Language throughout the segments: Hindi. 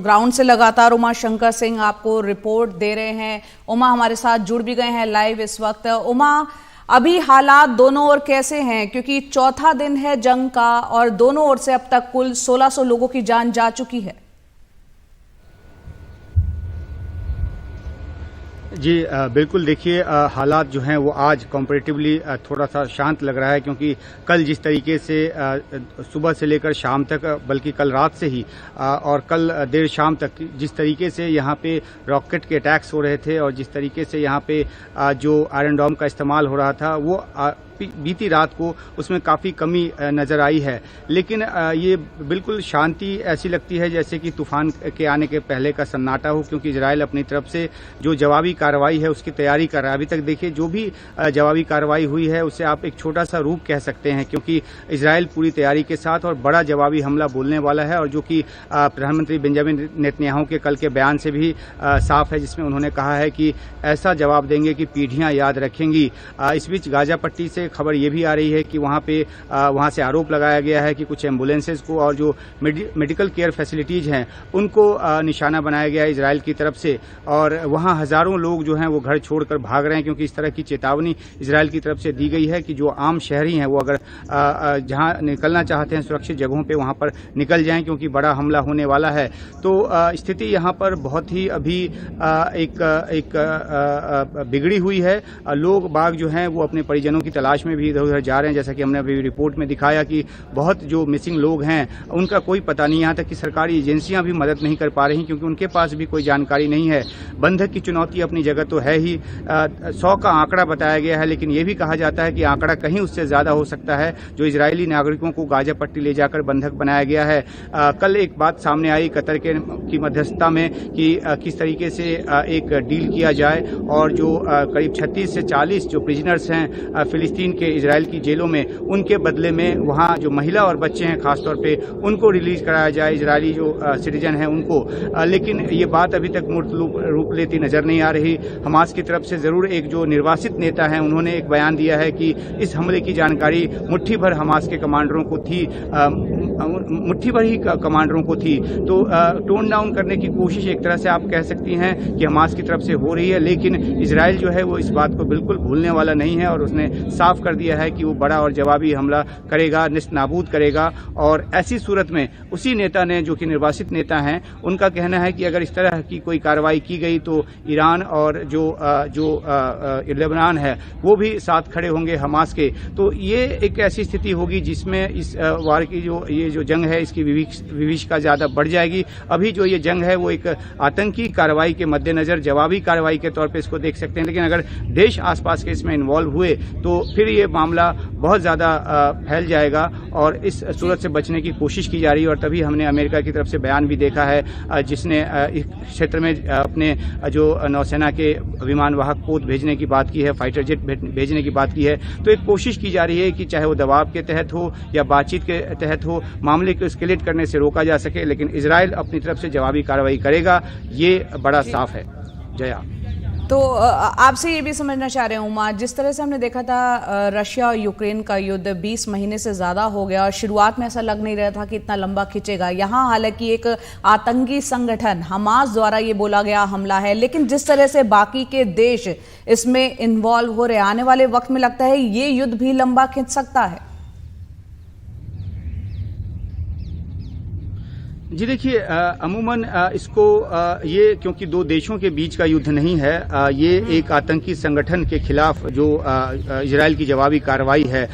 ग्राउंड से लगातार उमा शंकर सिंह आपको रिपोर्ट दे रहे हैं। उमा हमारे साथ जुड़ भी गए हैं लाइव इस वक्त। उमा, अभी हालात दोनों ओर कैसे हैं, क्योंकि चौथा दिन है जंग का और दोनों ओर से अब तक कुल 1600 लोगों की जान जा चुकी है। जी बिल्कुल, देखिए हालात जो हैं वो आज कंपैरेटिवली थोड़ा सा शांत लग रहा है, क्योंकि कल जिस तरीके से सुबह से लेकर शाम तक, बल्कि कल रात से ही और कल देर शाम तक जिस तरीके से यहाँ पे रॉकेट के अटैक्स हो रहे थे और जिस तरीके से यहाँ पे जो आयरन डोम का इस्तेमाल हो रहा था, वो बीती रात को उसमें काफ़ी कमी नज़र आई है। लेकिन ये बिल्कुल शांति ऐसी लगती है जैसे कि तूफान के आने के पहले का सन्नाटा हो, क्योंकि इजराइल अपनी तरफ से जो जवाबी कार्रवाई है उसकी तैयारी कर रहा है। अभी तक देखिए जो भी जवाबी कार्रवाई हुई है उसे आप एक छोटा सा रूप कह सकते हैं, क्योंकि इजराइल पूरी तैयारी के साथ और बड़ा जवाबी हमला बोलने वाला है, और जो कि प्रधानमंत्री बेंजामिन नेतन्याहू के कल के बयान से भी साफ है, जिसमें उन्होंने कहा है कि ऐसा जवाब देंगे कि पीढ़ियां याद रखेंगी। इस बीच गाजा पट्टी से खबर ये भी आ रही है कि वहां से आरोप लगाया गया है कि कुछ एम्बुलेंसेज को और जो मेडिकल केयर फैसिलिटीज हैं उनको निशाना बनाया गया है इजराइल की तरफ से, और वहां हजारों लोग जो हैं वो घर छोड़कर भाग रहे हैं, क्योंकि इस तरह की चेतावनी इजराइल की तरफ से दी गई है कि जो आम शहरी हैं वो अगर जहां निकलना चाहते हैं सुरक्षित जगहों पर वहां पर निकल जाएं, क्योंकि बड़ा हमला होने वाला है। तो स्थिति यहाँ पर बहुत ही अभी एक बिगड़ी हुई है। लोग बाग जो हैं वो अपने परिजनों की तलाश में भी इधर उधर जा रहे हैं, जैसा कि हमने अभी रिपोर्ट में दिखाया कि बहुत जो मिसिंग लोग हैं उनका कोई पता नहीं। यहाँ तक कि सरकारी एजेंसियां भी मदद नहीं कर पा रही, क्योंकि उनके पास भी कोई जानकारी नहीं है। बंधक की चुनौती अपनी जगह तो है ही, 100 का आंकड़ा बताया गया है, लेकिन यह भी कहा जाता है कि आंकड़ा कहीं उससे ज्यादा हो सकता है जो इजरायली नागरिकों को गाजा पट्टी ले जाकर बंधक बनाया गया है। कल एक बात सामने आई कतर की मध्यस्थता में कि किस तरीके से एक डील किया जाए और जो करीब 36 से 40 जो प्रिजनर्स हैं फिलिस्तीन के इजराइल की जेलों में, उनके बदले में वहां जो महिला और बच्चे हैं खासतौर पे उनको रिलीज कराया जाए, इजरायली जो सिटीजन हैं उनको। लेकिन ये बात अभी तक मूर्त रूप लेती नजर नहीं आ रही। हमास की तरफ से जरूर एक जो निर्वासित नेता हैं उन्होंने एक बयान दिया है कि इस हमले की जानकारी मुट्ठी भर हमास के कमांडरों को थी, मुट्ठी भर ही कमांडरों को थी। तो टोन डाउन करने की कोशिश एक तरह से आप कह सकती हैं कि हमास की तरफ से हो रही है, लेकिन इजराइल जो है वो इस बात को बिल्कुल भूलने वाला नहीं है और उसने साफ कर दिया है कि वो बड़ा और जवाबी हमला करेगा, निस्तनाबूद करेगा। और ऐसी सूरत में उसी नेता ने, जो कि निर्वासित नेता हैं, उनका कहना है कि अगर इस तरह की कोई कार्रवाई की गई तो ईरान और जो लेबनान है वो भी साथ खड़े होंगे हमास के। तो ये एक ऐसी स्थिति होगी जिसमें इस वार की ये जो जंग है इसकी विभीषिका ज्यादा बढ़ जाएगी। अभी जो ये जंग है वो एक आतंकी कार्रवाई के मद्देनजर जवाबी कार्रवाई के तौर पर इसको देख सकते हैं, लेकिन अगर देश आसपास के इसमें इन्वॉल्व हुए तो फिर ये मामला बहुत ज्यादा फैल जाएगा और इस सूरत से बचने की कोशिश की जा रही है। और तभी हमने अमेरिका की तरफ से बयान भी देखा है, जिसने इस क्षेत्र में अपने जो नौसेना के विमान वाहक पोत भेजने की बात की है, फाइटर जेट भेजने की बात की है। तो एक कोशिश की जा रही है कि चाहे वो दबाव के तहत हो या बातचीत के तहत हो, मामले को एस्केलेट करने से रोका जा सके, लेकिन इजराइल अपनी तरफ से जवाबी कार्रवाई करेगा, ये बड़ा साफ है। जया, तो आपसे ये भी समझना चाह रहे हैं उमा, जिस तरह से हमने देखा था रशिया और यूक्रेन का युद्ध 20 महीने से ज़्यादा हो गया और शुरुआत में ऐसा लग नहीं रहा था कि इतना लंबा खिंचेगा। यहाँ हालांकि एक आतंकी संगठन हमास द्वारा ये बोला गया हमला है, लेकिन जिस तरह से बाकी के देश इसमें इन्वॉल्व हो रहे, आने वाले वक्त में लगता है ये युद्ध भी लंबा खिंच सकता है। जी देखिए, अमूमन इसको ये क्योंकि दो देशों के बीच का युद्ध नहीं है, ये एक आतंकी संगठन के खिलाफ जो इजराइल की जवाबी कार्रवाई है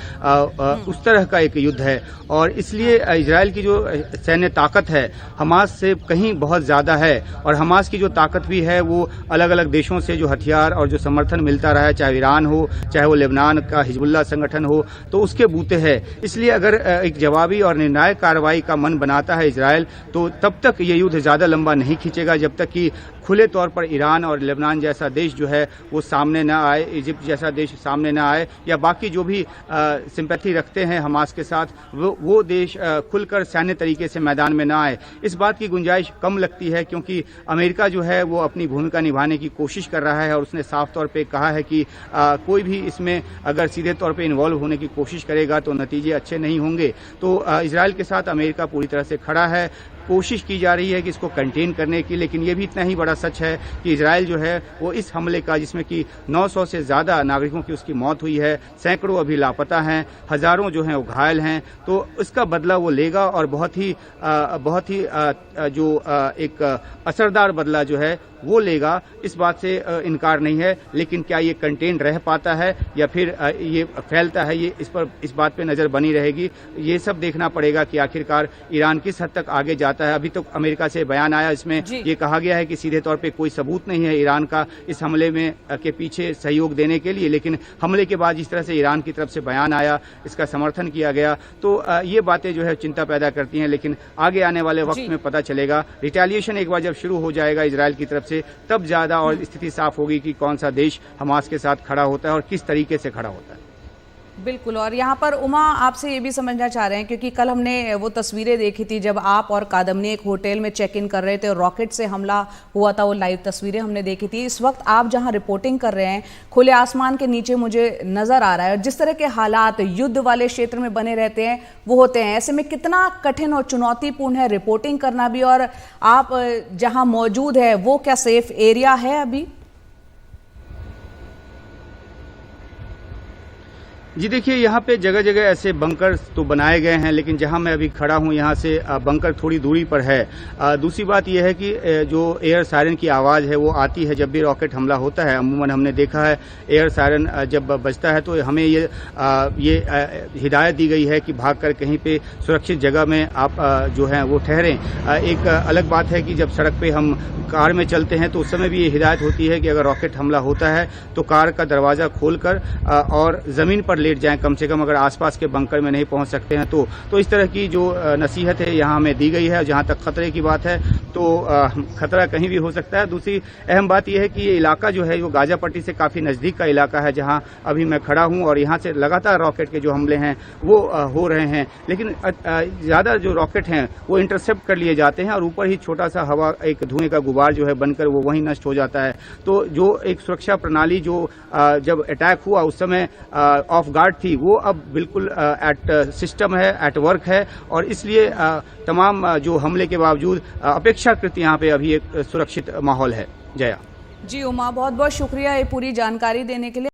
उस तरह का एक युद्ध है। और इसलिए इजराइल की जो सैन्य ताकत है हमास से कहीं बहुत ज़्यादा है, और हमास की जो ताकत भी है वो अलग अलग देशों से जो हथियार और जो समर्थन मिलता रहा है, चाहे ईरान हो, चाहे वो लेबनान का हिजबुल्लाह संगठन हो, तो उसके बूते है। इसलिए अगर एक जवाबी और निर्णायक कार्रवाई का मन बनाता है इजराइल, तो तब तक ये युद्ध ज्यादा लंबा नहीं खींचेगा, जब तक कि खुले तौर पर ईरान और लेबनान जैसा देश जो है वो सामने न आए, इजिप्ट जैसा देश सामने न आए, या बाकी जो भी सिंपैथी रखते हैं हमास के साथ वो देश खुलकर सैन्य तरीके से मैदान में न आए। इस बात की गुंजाइश कम लगती है, क्योंकि अमेरिका जो है वो अपनी भूमिका निभाने की कोशिश कर रहा है और उसने साफ तौर पे कहा है कि कोई भी इसमें अगर सीधे तौर पे इन्वॉल्व होने की कोशिश करेगा तो नतीजे अच्छे नहीं होंगे। तो इजराइल के साथ अमेरिका पूरी तरह से खड़ा है। कोशिश की जा रही है कि इसको कंटेन करने की, लेकिन ये भी इतना ही बड़ा सच है कि इजराइल जो है वो इस हमले का, जिसमें कि 900 से ज़्यादा नागरिकों की उसकी मौत हुई है, सैकड़ों अभी लापता हैं, हज़ारों जो हैं वो घायल हैं, तो इसका बदला वो लेगा और बहुत ही एक असरदार बदला जो है वो लेगा। इस बात से इनकार नहीं है, लेकिन क्या ये कंटेन रह पाता है या फिर ये फैलता है, ये इस बात पे नज़र बनी रहेगी। ये सब देखना पड़ेगा कि आखिरकार ईरान किस हद तक आगे जाता है। अभी तो अमेरिका से बयान आया, इसमें ये कहा गया है कि सीधे तौर पे कोई सबूत नहीं है ईरान का इस हमले में के पीछे सहयोग देने के लिए, लेकिन हमले के बाद जिस तरह से ईरान की तरफ से बयान आया, इसका समर्थन किया गया, तो ये बातें जो है चिंता पैदा करती हैं। लेकिन आगे आने वाले वक्त में पता चलेगा। रिटेलिएशन एक बार जब शुरू हो जाएगा इजराइल की तरफ से, तब ज्यादा और स्थिति साफ होगी कि कौन सा देश हमास के साथ खड़ा होता है और किस तरीके से खड़ा होता है। बिल्कुल। और यहाँ पर उमा आपसे ये भी समझना चाह रहे हैं, क्योंकि कल हमने वो तस्वीरें देखी थी जब आप और कादम्नी एक होटल में चेक इन कर रहे थे और रॉकेट से हमला हुआ था, वो लाइव तस्वीरें हमने देखी थी। इस वक्त आप जहाँ रिपोर्टिंग कर रहे हैं खुले आसमान के नीचे मुझे नजर आ रहा है, और जिस तरह के हालात युद्ध वाले क्षेत्र में बने रहते हैं वो होते हैं, ऐसे में कितना कठिन और चुनौतीपूर्ण है रिपोर्टिंग करना भी। और आप जहाँ मौजूद है वो क्या सेफ एरिया है अभी? जी देखिए, यहाँ पे जगह जगह ऐसे बंकर तो बनाए गए हैं, लेकिन जहाँ मैं अभी खड़ा हूँ यहाँ से बंकर थोड़ी दूरी पर है। दूसरी बात यह है कि जो एयर सायरन की आवाज़ है वो आती है जब भी रॉकेट हमला होता है। अमूमन हमने देखा है एयर सायरन जब बजता है तो हमें ये हिदायत दी गई है कि भागकर कहीं पे सुरक्षित जगह में आप जो हैं वो ठहरें। एक अलग बात है कि जब सड़क पे हम कार में चलते हैं तो उस समय भी ये हिदायत होती है कि अगर रॉकेट हमला होता है तो कार का दरवाज़ा खोलकर और ज़मीन पर लेट जाएं, कम से कम अगर आसपास के बंकर में नहीं पहुंच सकते हैं तो इस तरह की जो नसीहत है यहाँ हमें दी गई है। जहाँ तक खतरे की बात है तो खतरा कहीं भी हो सकता है। दूसरी अहम बात यह है कि ये इलाका जो है वो गाजा पट्टी से काफ़ी नज़दीक का इलाका है जहाँ अभी मैं खड़ा हूँ, और यहाँ से लगातार रॉकेट के जो हमले हैं वो हो रहे हैं, लेकिन ज़्यादा जो रॉकेट हैं वो इंटरसेप्ट कर लिए जाते हैं और ऊपर ही छोटा सा हवा एक धुएं का गुबार जो है बनकर वो वहीं नष्ट हो जाता है। तो जो एक सुरक्षा प्रणाली जो जब अटैक हुआ उस समय ऑफ गार्ड थी, वो अब बिल्कुल एट सिस्टम है, एट वर्क है, और इसलिए तमाम जो हमले के बावजूद अपेक्षाकृत यहाँ पे अभी एक सुरक्षित माहौल है। जया जी उमा, बहुत बहुत शुक्रिया ये पूरी जानकारी देने के लिए।